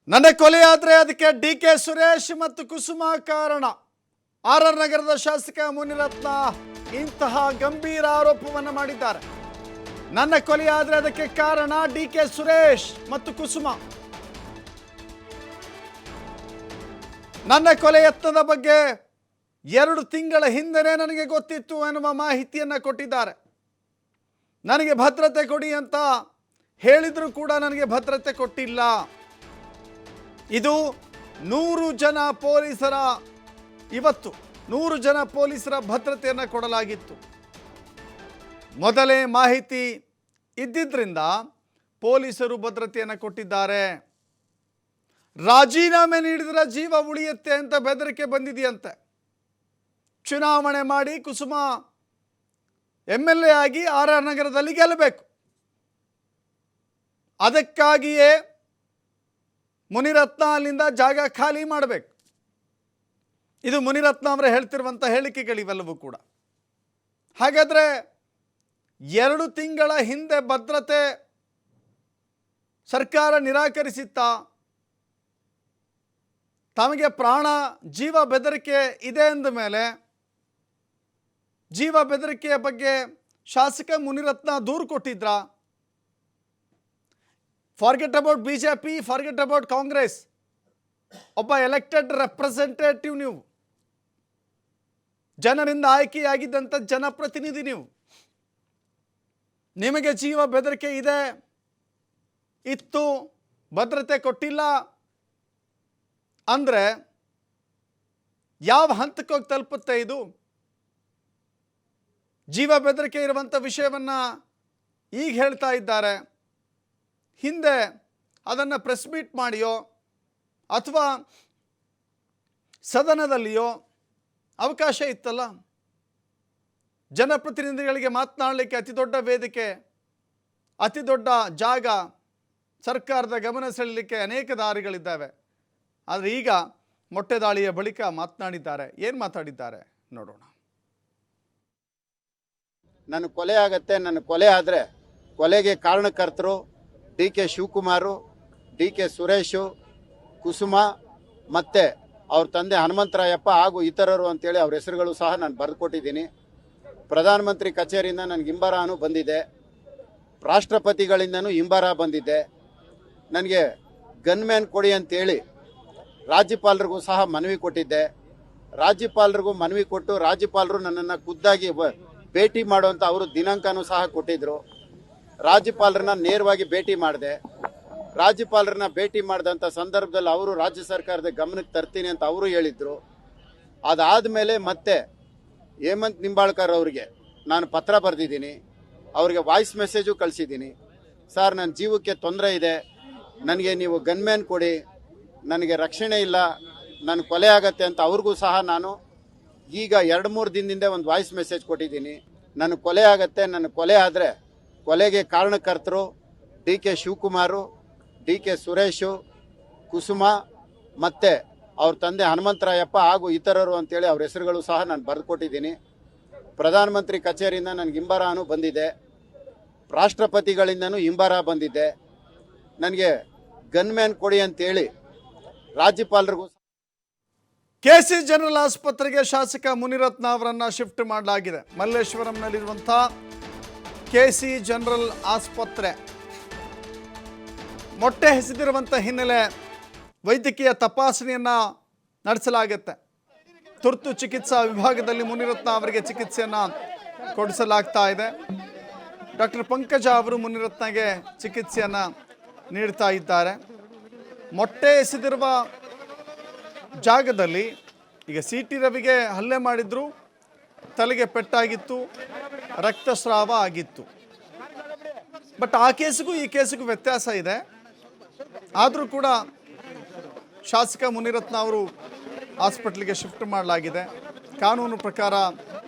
ನನ್ನ ಕೊಲೆಯಾದರೆ ಅದಕ್ಕೆ ಡಿ.ಕೆ. ಸುರೇಶ್ ಮತ್ತು ಕುಸುಮ ಕಾರಣ. ಆರ್.ಆರ್. ನಗರದ ಶಾಸಕ ಮುನಿರತ್ನ ಇಂತಹ ಗಂಭೀರ ಆರೋಪವನ್ನು ಮಾಡಿದ್ದಾರೆ. ನನ್ನ ಕೊಲೆಯಾದರೆ ಅದಕ್ಕೆ ಕಾರಣ ಡಿ.ಕೆ. ಸುರೇಶ್ ಮತ್ತು ಕುಸುಮ. ನನ್ನ ಕೊಲೆ ಯತ್ನದ ಬಗ್ಗೆ 2 ತಿಂಗಳ ಹಿಂದೆನೇ ನನಗೆ ಗೊತ್ತಿತ್ತು ಎನ್ನುವ ಮಾಹಿತಿಯನ್ನು ಕೊಟ್ಟಿದ್ದಾರೆ. ನನಗೆ ಭದ್ರತೆ ಕೊಡಿ ಅಂತ ಹೇಳಿದ್ರು ಕೂಡ ನನಗೆ ಭದ್ರತೆ ಕೊಟ್ಟಿಲ್ಲ. ಇದು 100 ಜನ ಪೊಲೀಸರ ಇವತ್ತು 100 ಜನ ಪೊಲೀಸರ ಭದ್ರತೆಯನ್ನು ಕೊಡಲಾಗಿತ್ತು. ಮೊದಲೇ ಮಾಹಿತಿ ಇದ್ದಿದ್ದರಿಂದ ಪೊಲೀಸರು ಭದ್ರತೆಯನ್ನು ಕೊಟ್ಟಿದ್ದಾರೆ. ರಾಜೀನಾಮೆ ನೀಡಿದರೆ ಜೀವ ಉಳಿಯುತ್ತೆ ಅಂತ ಬೆದರಿಕೆ ಬಂದಿದೆಯಂತೆ. ಚುನಾವಣೆ ಮಾಡಿ ಕುಸುಮ MLA ಆಗಿ ಆರ್.ಆರ್. ನಗರದಲ್ಲಿ ಗೆಲ್ಲಬೇಕು. ಅದಕ್ಕಾಗಿಯೇ ಮುನಿರತ್ನ ಅಲ್ಲಿಂದ ಜಾಗ ಖಾಲಿ ಮಾಡಬೇಕು. ಇದು ಮುನಿರತ್ನ ಅವರೇ ಹೇಳ್ತಿರುವಂಥ ಹೇಳಿಕೆಗಳಿವೆಲ್ಲವೂ ಕೂಡ. ಹಾಗಾದರೆ 2 ತಿಂಗಳ ಹಿಂದೆ ಭದ್ರತೆ ಸರ್ಕಾರ ನಿರಾಕರಿಸಿತ್ತಾ? ತಮಗೆ ಪ್ರಾಣ ಜೀವ ಬೆದರಿಕೆ ಇದೆ ಎಂದ ಮೇಲೆ ಜೀವ ಬೆದರಿಕೆಯ ಬಗ್ಗೆ ಶಾಸಕ ಮುನಿರತ್ನ ದೂರು ಕೊಟ್ಟಿದ್ರಾ? Forget about BJP, forget about Congress. ಒಬ್ಬ ಎಲೆಕ್ಟೆಡ್ ರೆಪ್ರೆಸೆಂಟೇಟಿವ್ ನೀವು, ಜನರಿಂದ ಆಯ್ಕೆಯಾಗಿದ್ದಂಥ ಜನಪ್ರತಿನಿಧಿ ನೀವು. ನಿಮಗೆ ಜೀವ ಬೆದರಿಕೆ ಇದೆ, ಇತ್ತು, ಭದ್ರತೆ ಕೊಟ್ಟಿಲ್ಲ ಅಂದರೆ ಯಾವ ಹಂತಕ್ಕೆ ಹೋಗಿ ತಲುಪುತ್ತೆ ಇದು? ಜೀವ ಬೆದರಿಕೆ ಇರುವಂಥ ವಿಷಯವನ್ನು ಈಗ ಹೇಳ್ತಾ ಇದ್ದಾರೆ. ಹಿಂದೆ ಅದನ್ನು ಪ್ರೆಸ್ ಮೀಟ್ ಮಾಡಿಯೋ ಅಥವಾ ಸದನದಲ್ಲಿಯೋ ಅವಕಾಶ ಇತ್ತಲ್ಲ. ಜನಪ್ರತಿನಿಧಿಗಳಿಗೆ ಮಾತನಾಡಲಿಕ್ಕೆ ಅತಿ ದೊಡ್ಡ ವೇದಿಕೆ, ಅತಿ ದೊಡ್ಡ ಜಾಗ, ಸರ್ಕಾರದ ಗಮನ ಸೆಳೆಯಲಿಕ್ಕೆ ಅನೇಕ ದಾರಿಗಳಿದ್ದಾವೆ. ಆದರೆ ಈಗ ಮೊಟ್ಟೆ ದಾಳಿಯ ಬಳಿಕ ಮಾತನಾಡಿದ್ದಾರೆ. ಏನು ಮಾತಾಡಿದ್ದಾರೆ ನೋಡೋಣ. ನನ್ನ ಕೊಲೆ ಆಗತ್ತೆ, ನನ್ನ ಕೊಲೆ ಆದರೆ ಕೊಲೆಗೆ ಕಾರಣಕರ್ತರು ಡಿ.ಕೆ. ಶಿವಕುಮಾರು, ಡಿ.ಕೆ. ಸುರೇಶು, ಕುಸುಮ ಮತ್ತು ಅವ್ರ ತಂದೆ ಹನುಮಂತರಾಯಪ್ಪ ಹಾಗೂ ಇತರರು ಅಂತೇಳಿ ಅವ್ರ ಹೆಸರುಗಳು ಸಹ ನಾನು ಬರೆದುಕೊಟ್ಟಿದ್ದೀನಿ. ಪ್ರಧಾನಮಂತ್ರಿ ಕಚೇರಿಯಿಂದ ನನಗೆ ಇಂಬಾರಾನು ಬಂದಿದೆ, ರಾಷ್ಟ್ರಪತಿಗಳಿಂದನೂ ಇಂಬಾರ ಬಂದಿದೆ. ನನಗೆ ಗನ್ಮ್ಯಾನ್ ಕೊಡಿ ಅಂತೇಳಿ ರಾಜ್ಯಪಾಲರಿಗೂ ಸಹ ಮನವಿ ಕೊಟ್ಟಿದ್ದೆ. ರಾಜ್ಯಪಾಲರಿಗೂ ಮನವಿ ಕೊಟ್ಟು ರಾಜ್ಯಪಾಲರು ನನ್ನನ್ನು ಖುದ್ದಾಗಿ ಭೇಟಿ ಮಾಡುವಂಥ ಅವರು ದಿನಾಂಕನೂ ಸಹ ಕೊಟ್ಟಿದ್ದರು. ರಾಜ್ಯಪಾಲರನ್ನ ನೇರವಾಗಿ ಭೇಟಿ ಮಾಡಿದೆ. ರಾಜ್ಯಪಾಲರನ್ನ ಭೇಟಿ ಮಾಡಿದಂಥ ಸಂದರ್ಭದಲ್ಲಿ ಅವರು ರಾಜ್ಯ ಸರ್ಕಾರದ ಗಮನಕ್ಕೆ ತರ್ತೀನಿ ಅಂತ ಅವರು ಹೇಳಿದರು. ಅದಾದಮೇಲೆ ಮತ್ತೆ ಹೇಮಂತ್ ನಿಂಬಾಳ್ಕರ್ ಅವರಿಗೆ ನಾನು ಪತ್ರ ಬರೆದಿದ್ದೀನಿ, ಅವರಿಗೆ ವಾಯ್ಸ್ ಮೆಸೇಜು ಕಳಿಸಿದ್ದೀನಿ. ಸರ್, ನನ್ನ ಜೀವಕ್ಕೆ ತೊಂದರೆ ಇದೆ, ನನಗೆ ನೀವು ಗನ್ಮ್ಯಾನ್ ಕೊಡಿ, ನನಗೆ ರಕ್ಷಣೆ ಇಲ್ಲ, ನನ್ನ ಕೊಲೆ ಆಗತ್ತೆ ಅಂತ ಅವ್ರಿಗೂ ಸಹ ನಾನು ಈಗ 2-3 ದಿನದಿಂದ ಒಂದು ವಾಯ್ಸ್ ಮೆಸೇಜ್ ಕೊಟ್ಟಿದ್ದೀನಿ. ನನ್ನ ಕೊಲೆ ಆಗತ್ತೆ, ನನ್ನ ಕೊಲೆ ಆದರೆ ಕೊಲೆಗೆ ಕಾರಣಕರ್ತರು ಡಿ.ಕೆ. ಶಿವಕುಮಾರು, ಡಿ.ಕೆ. ಸುರೇಶು, ಕುಸುಮ ಮತ್ತು ಅವ್ರ ತಂದೆ ಹನುಮಂತರಾಯಪ್ಪ ಹಾಗೂ ಇತರರು ಅಂತೇಳಿ ಅವ್ರ ಹೆಸರುಗಳು ಸಹ ನಾನು ಬರೆದುಕೊಟ್ಟಿದ್ದೀನಿ. ಪ್ರಧಾನಮಂತ್ರಿ ಕಚೇರಿಯಿಂದ ನನಗೆ ಇಂಬಾರಾನು ಬಂದಿದೆ, ರಾಷ್ಟ್ರಪತಿಗಳಿಂದನೂ ಇಂಬಾರ ಬಂದಿದೆ. ನನಗೆ ಗನ್ಮ್ಯಾನ್ ಕೊಡಿ ಅಂತೇಳಿ ರಾಜ್ಯಪಾಲರಿಗೂ KC ಜನರಲ್ ಆಸ್ಪತ್ರೆಗೆ ಶಾಸಕ ಮುನಿರತ್ನ ಅವರನ್ನು ಶಿಫ್ಟ್ ಮಾಡಲಾಗಿದೆ. ಮಲ್ಲೇಶ್ವರಂನಲ್ಲಿರುವಂಥ KC ಜನರಲ್ ಆಸ್ಪತ್ರೆ ಮೊಟ್ಟೆ ಎಸೆದಿರುವಂಥ ಹಿನ್ನೆಲೆ ವೈದ್ಯಕೀಯ ತಪಾಸಣೆಯನ್ನು ನಡೆಸಲಾಗುತ್ತೆ. ತುರ್ತು ಚಿಕಿತ್ಸಾ ವಿಭಾಗದಲ್ಲಿ ಮುನಿರತ್ನ ಅವರಿಗೆ ಚಿಕಿತ್ಸೆಯನ್ನು ಕೊಡಿಸಲಾಗ್ತಾ ಇದೆ. ಡಾಕ್ಟರ್ ಪಂಕಜ ಅವರು ಮುನಿರತ್ನಗೆ ಚಿಕಿತ್ಸೆಯನ್ನು ನೀಡ್ತಾ ಇದ್ದಾರೆ. ಮೊಟ್ಟೆ ಎಸೆದಿರುವ ಜಾಗದಲ್ಲಿ ಈಗ CT ರವಿಗೆ ಹಲ್ಲೆ ಮಾಡಿದ್ರು, ತಲೆಗೆ ಪೆಟ್ಟಾಗಿತ್ತು, ರಕ್ತಸ್ರಾವ ಆಗಿತ್ತು. ಬಟ್ ಆ ಕೇಸಿಗೂ ಈ ಕೇಸಿಗೂ ವ್ಯತ್ಯಾಸ ಇದೆ. ಆದರೂ ಕೂಡ ಶಾಸಕ ಮುನಿರತ್ನ ಅವರು ಹಾಸ್ಪಿಟ್ಲಿಗೆ ಶಿಫ್ಟ್ ಮಾಡಲಾಗಿದೆ. ಕಾನೂನು ಪ್ರಕಾರ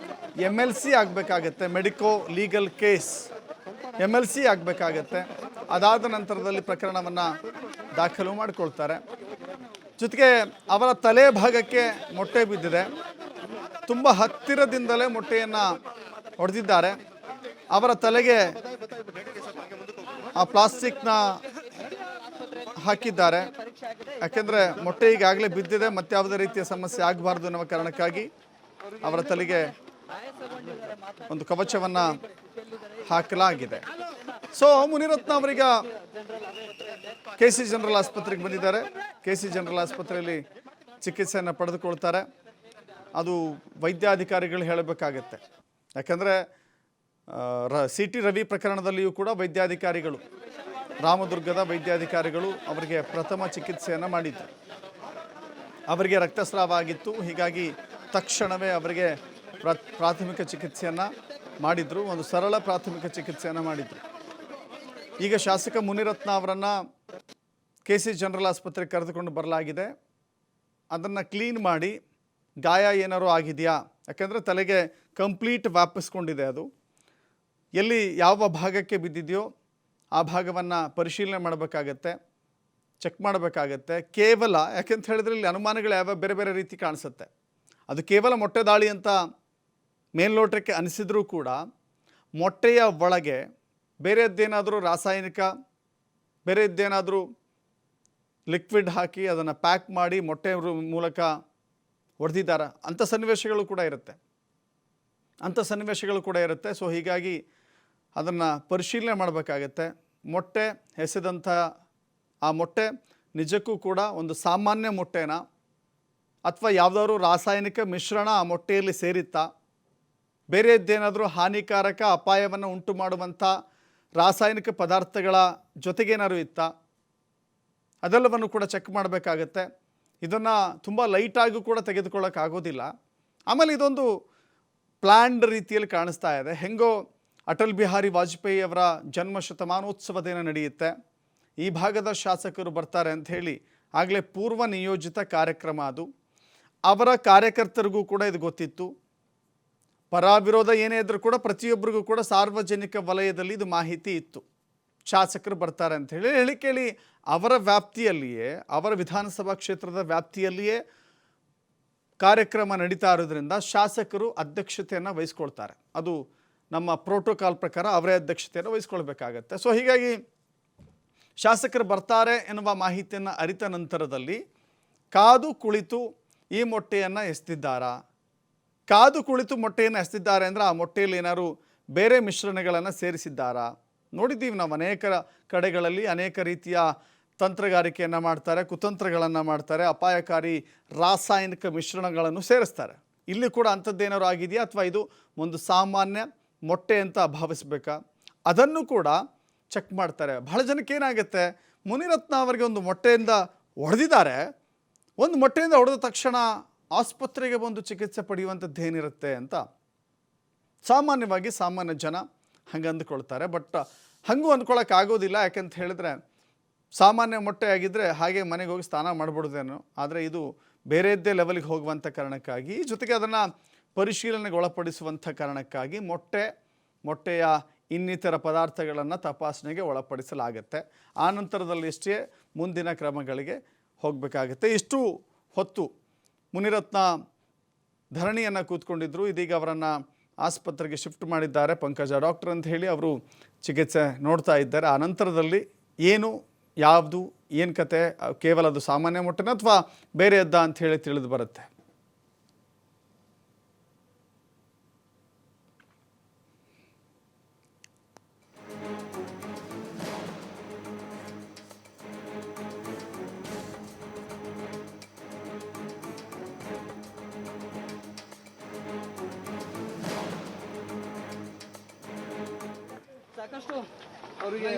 MLC ಆಗಬೇಕಾಗತ್ತೆ, ಮೆಡಿಕೋ ಲೀಗಲ್ ಕೇಸ್ MLC ಆಗಬೇಕಾಗತ್ತೆ. ಅದಾದ ನಂತರದಲ್ಲಿ ಪ್ರಕರಣವನ್ನು ದಾಖಲು ಮಾಡಿಕೊಳ್ತಾರೆ. ಜೊತೆಗೆ ಅವರ ತಲೆ ಭಾಗಕ್ಕೆ ಮೊಟ್ಟೆ ಬಿದ್ದಿದೆ. ತುಂಬ ಹತ್ತಿರದಿಂದಲೇ ಮೊಟ್ಟೆಯನ್ನು ಹೊಡೆದಿದ್ದಾರೆ. ಅವರ ತಲೆಗೆ ಆ ಪ್ಲಾಸ್ಟಿಕ್ನ ಹಾಕಿದ್ದಾರೆ. ಯಾಕೆಂದರೆ ಮೊಟ್ಟೆ ಈಗಾಗಲೇ ಬಿದ್ದಿದೆ, ಮತ್ಯಾವುದೇ ರೀತಿಯ ಸಮಸ್ಯೆ ಆಗಬಾರ್ದು ಅನ್ನೋ ಕಾರಣಕ್ಕಾಗಿ ಅವರ ತಲೆಗೆ ಒಂದು ಕವಚವನ್ನು ಹಾಕಲಾಗಿದೆ. ಸೊ ಮುನಿರತ್ನ ಅವರೀಗ KC ಜನರಲ್ ಆಸ್ಪತ್ರೆಗೆ ಬಂದಿದ್ದಾರೆ. KC ಜನರಲ್ ಆಸ್ಪತ್ರೆಯಲ್ಲಿ ಚಿಕಿತ್ಸೆಯನ್ನು ಪಡೆದುಕೊಳ್ತಾರೆ. ಅದು ವೈದ್ಯಾಧಿಕಾರಿಗಳು ಹೇಳಬೇಕಾಗತ್ತೆ. ಯಾಕಂದರೆ CT ರವಿ ಪ್ರಕರಣದಲ್ಲಿಯೂ ಕೂಡ ವೈದ್ಯಾಧಿಕಾರಿಗಳು, ರಾಮದುರ್ಗದ ವೈದ್ಯಾಧಿಕಾರಿಗಳು ಅವರಿಗೆ ಪ್ರಥಮ ಚಿಕಿತ್ಸೆಯನ್ನು ಮಾಡಿದ್ರು. ಅವರಿಗೆ ರಕ್ತಸ್ರಾವ ಆಗಿತ್ತು. ಹೀಗಾಗಿ ತಕ್ಷಣವೇ ಅವರಿಗೆ ಪ್ರಾಥಮಿಕ ಚಿಕಿತ್ಸೆಯನ್ನು ಮಾಡಿದರು. ಒಂದು ಸರಳ ಪ್ರಾಥಮಿಕ ಚಿಕಿತ್ಸೆಯನ್ನು ಮಾಡಿದರು. ಈಗ ಶಾಸಕ ಮುನಿರತ್ನ ಅವರನ್ನು KC ಜನರಲ್ ಆಸ್ಪತ್ರೆಗೆ ಕರೆದುಕೊಂಡು ಬರಲಾಗಿದೆ. ಅದನ್ನು ಕ್ಲೀನ್ ಮಾಡಿ ಗಾಯ ಏನಾರು ಆಗಿದೆಯಾ, ಯಾಕೆಂದರೆ ತಲೆಗೆ ಕಂಪ್ಲೀಟ್ ವ್ಯಾಪಿಸ್ಕೊಂಡಿದೆ. ಅದು ಎಲ್ಲಿ ಯಾವ ಭಾಗಕ್ಕೆ ಬಿದ್ದಿದೆಯೋ ಆ ಭಾಗವನ್ನು ಪರಿಶೀಲನೆ ಮಾಡಬೇಕಾಗತ್ತೆ, ಚೆಕ್ ಮಾಡಬೇಕಾಗತ್ತೆ. ಕೇವಲ ಯಾಕೆಂತ ಹೇಳಿದ್ರೆ ಇಲ್ಲಿ ಅನುಮಾನಗಳು ಯಾವ ಬೇರೆ ಬೇರೆ ರೀತಿ ಕಾಣಿಸುತ್ತೆ. ಅದು ಕೇವಲ ಮೊಟ್ಟೆ ದಾಳಿ ಅಂತ ಮೇಲ್ನೋಟಕ್ಕೆ ಅನಿಸಿದರೂ ಕೂಡ ಮೊಟ್ಟೆಯ ಒಳಗೆ ಬೇರೆದ್ದೇನಾದರೂ ರಾಸಾಯನಿಕ, ಬೇರೆದ್ದೇನಾದರೂ ಲಿಕ್ವಿಡ್ ಹಾಕಿ ಅದನ್ನು ಪ್ಯಾಕ್ ಮಾಡಿ ಮೊಟ್ಟೆ ಮೂಲಕ ಹೊಡೆದಿದ್ದಾರೆ ಅಂಥ ಸನ್ನಿವೇಶಗಳು ಕೂಡ ಇರುತ್ತೆ. ಸೊ ಹೀಗಾಗಿ ಅದನ್ನು ಪರಿಶೀಲನೆ ಮಾಡಬೇಕಾಗತ್ತೆ. ಮೊಟ್ಟೆ ಎಸೆದಂಥ ಆ ಮೊಟ್ಟೆ ನಿಜಕ್ಕೂ ಕೂಡ ಒಂದು ಸಾಮಾನ್ಯ ಮೊಟ್ಟೆನಾ ಅಥವಾ ಯಾವುದಾದ್ರೂ ರಾಸಾಯನಿಕ ಮಿಶ್ರಣ ಆ ಮೊಟ್ಟೆಯಲ್ಲಿ ಸೇರಿತ್ತಾ, ಬೇರೆದ್ದೇನಾದರೂ ಹಾನಿಕಾರಕ ಅಪಾಯವನ್ನು ಉಂಟು ಮಾಡುವಂಥ ರಾಸಾಯನಿಕ ಪದಾರ್ಥಗಳ ಜೊತೆಗೇನಾದ್ರು ಇತ್ತಾ, ಅದೆಲ್ಲವನ್ನು ಕೂಡ ಚೆಕ್ ಮಾಡಬೇಕಾಗತ್ತೆ. ಇದನ್ನು ತುಂಬ ಲೈಟಾಗಿ ಕೂಡ ತೆಗೆದುಕೊಳ್ಳೋಕ್ಕಾಗೋದಿಲ್ಲ. ಆಮೇಲೆ ಇದೊಂದು ಪ್ಲ್ಯಾಂಡ್ ರೀತಿಯಲ್ಲಿ ಕಾಣಿಸ್ತಾ ಇದೆ. ಹೆಂಗೋ ಅಟಲ್ ಬಿಹಾರಿ ವಾಜಪೇಯಿ ಅವರ ಜನ್ಮ ಶತಮಾನೋತ್ಸವ ದಿನ ನಡೆಯುತ್ತೆ, ಈ ಭಾಗದ ಶಾಸಕರು ಬರ್ತಾರೆ ಅಂತ ಹೇಳಿ ಆಗಲೇ ಪೂರ್ವ ನಿಯೋಜಿತ ಕಾರ್ಯಕ್ರಮ. ಅದು ಅವರ ಕಾರ್ಯಕರ್ತರಿಗೂ ಕೂಡ ಇದು ಗೊತ್ತಿತ್ತು. ಪರ ವಿರೋಧ ಏನೇ ಇದ್ರೂ ಕೂಡ ಪ್ರತಿಯೊಬ್ಬರಿಗೂ ಕೂಡ ಸಾರ್ವಜನಿಕ ವಲಯದಲ್ಲಿ ಇದು ಮಾಹಿತಿ ಇತ್ತು, ಶಾಸಕರು ಬರ್ತಾರೆ ಅಂತ ಹೇಳಿ ಕೇಳಿ ಅವರ ವ್ಯಾಪ್ತಿಯಲ್ಲಿಯೇ, ಅವರ ವಿಧಾನಸಭಾ ಕ್ಷೇತ್ರದ ವ್ಯಾಪ್ತಿಯಲ್ಲಿಯೇ ಕಾರ್ಯಕ್ರಮ ನಡೀತಾ ಇರೋದ್ರಿಂದ ಶಾಸಕರು ಅಧ್ಯಕ್ಷತೆಯನ್ನು ವಹಿಸ್ಕೊಳ್ತಾರೆ. ಅದು ನಮ್ಮ ಪ್ರೋಟೋಕಾಲ್ ಪ್ರಕಾರ ಅವರೇ ಅಧ್ಯಕ್ಷತೆಯನ್ನು ವಹಿಸ್ಕೊಳ್ಬೇಕಾಗತ್ತೆ. ಸೊ ಹೀಗಾಗಿ ಶಾಸಕರು ಬರ್ತಾರೆ ಎನ್ನುವ ಮಾಹಿತಿಯನ್ನು ಅರಿತ ನಂತರದಲ್ಲಿ ಕಾದು ಕುಳಿತು ಈ ಮೊಟ್ಟೆಯನ್ನು ಎಸೆದಿದ್ದಾರಾ, ಕಾದು ಕುಳಿತು ಮೊಟ್ಟೆಯನ್ನು ಎಸೆದಿದ್ದಾರೆ ಅಂದರೆ ಆ ಮೊಟ್ಟೆಯಲ್ಲಿ ಏನಾದ್ರು ಬೇರೆ ಮಿಶ್ರಣಗಳನ್ನು ಸೇರಿಸಿದ್ದಾರಾ? ನೋಡಿದ್ದೀವಿ ನಾವು ಅನೇಕ ಕಡೆಗಳಲ್ಲಿ ಅನೇಕ ರೀತಿಯ ತಂತ್ರಗಾರಿಕೆಯನ್ನು ಮಾಡ್ತಾರೆ, ಕುತಂತ್ರಗಳನ್ನು ಮಾಡ್ತಾರೆ, ಅಪಾಯಕಾರಿ ರಾಸಾಯನಿಕ ಮಿಶ್ರಣಗಳನ್ನು ಸೇರಿಸ್ತಾರೆ. ಇಲ್ಲಿ ಕೂಡ ಅಂಥದ್ದೇನಾದ್ರು ಆಗಿದೆಯಾ ಅಥವಾ ಇದು ಒಂದು ಸಾಮಾನ್ಯ ಮೊಟ್ಟೆ ಅಂತ ಭಾವಿಸಬೇಕಾ, ಅದನ್ನು ಕೂಡ ಚೆಕ್ ಮಾಡ್ತಾರೆ. ಬಹಳ ಜನಕ್ಕೆ ಏನಾಗುತ್ತೆ, ಮುನಿರತ್ನ ಅವರಿಗೆ ಒಂದು ಮೊಟ್ಟೆಯಿಂದ ಹೊಡೆದಿದ್ದಾರೆ, ಒಂದು ಮೊಟ್ಟೆಯಿಂದ ಹೊಡೆದ ತಕ್ಷಣ ಆಸ್ಪತ್ರೆಗೆ ಬಂದು ಚಿಕಿತ್ಸೆ ಪಡೆಯುವಂಥದ್ದು ಏನಿರುತ್ತೆ ಅಂತ ಸಾಮಾನ್ಯವಾಗಿ ಸಾಮಾನ್ಯ ಜನ ಹಂಗೆ ಅಂದ್ಕೊಳ್ತಾರೆ. ಬಟ್ ಹಾಗೂ ಅಂದ್ಕೊಳ್ಳೋಕ್ಕಾಗೋದಿಲ್ಲ. ಯಾಕೆಂತ ಹೇಳಿದ್ರೆ ಸಾಮಾನ್ಯ ಮೊಟ್ಟೆ ಆಗಿದ್ದರೆ ಹಾಗೆ ಮನೆಗೆ ಹೋಗಿ ಸ್ನಾನ ಮಾಡಿಬಿಡೋದೇನೋ, ಆದರೆ ಇದು ಬೇರೆದ್ದೇ ಲೆವೆಲ್ಗೆ ಹೋಗುವಂಥ ಕಾರಣಕ್ಕಾಗಿ, ಜೊತೆಗೆ ಅದನ್ನು ಪರಿಶೀಲನೆಗೆ ಒಳಪಡಿಸುವಂಥ ಕಾರಣಕ್ಕಾಗಿ ಮೊಟ್ಟೆಯ ಇನ್ನಿತರ ಪದಾರ್ಥಗಳನ್ನು ತಪಾಸಣೆಗೆ ಒಳಪಡಿಸಲಾಗುತ್ತೆ. ಆ ನಂತರದಲ್ಲಿ ಎಷ್ಟೇ ಮುಂದಿನ ಕ್ರಮಗಳಿಗೆ ಹೋಗಬೇಕಾಗುತ್ತೆ. ಇಷ್ಟು ಹೊತ್ತು ಮುನಿರತ್ನ ಧರಣಿಯನ್ನು ಕೂತ್ಕೊಂಡಿದ್ದರು. ಇದೀಗ ಅವರನ್ನು ಆಸ್ಪತ್ರೆಗೆ ಶಿಫ್ಟ್ ಮಾಡಿದ್ದಾರೆ. ಪಂಕಜ ಡಾಕ್ಟರ್ ಅಂತ ಹೇಳಿ ಅವರು ಚಿಕಿತ್ಸೆ ನೋಡ್ತಾ ಇದ್ದಾರೆ. ಆ ನಂತರದಲ್ಲಿ ಯಾವುದು ಏನು ಕತೆ, ಕೇವಲ ಅದು ಸಾಮಾನ್ಯ ಮೊಟ್ಟೆನ ಅಥವಾ ಬೇರೆ ಎದ್ದ ಅಂತ ಹೇಳಿ ತಿಳಿದು ಬರುತ್ತೆ. ಸಾಕಷ್ಟು ಅವರಿಗೆ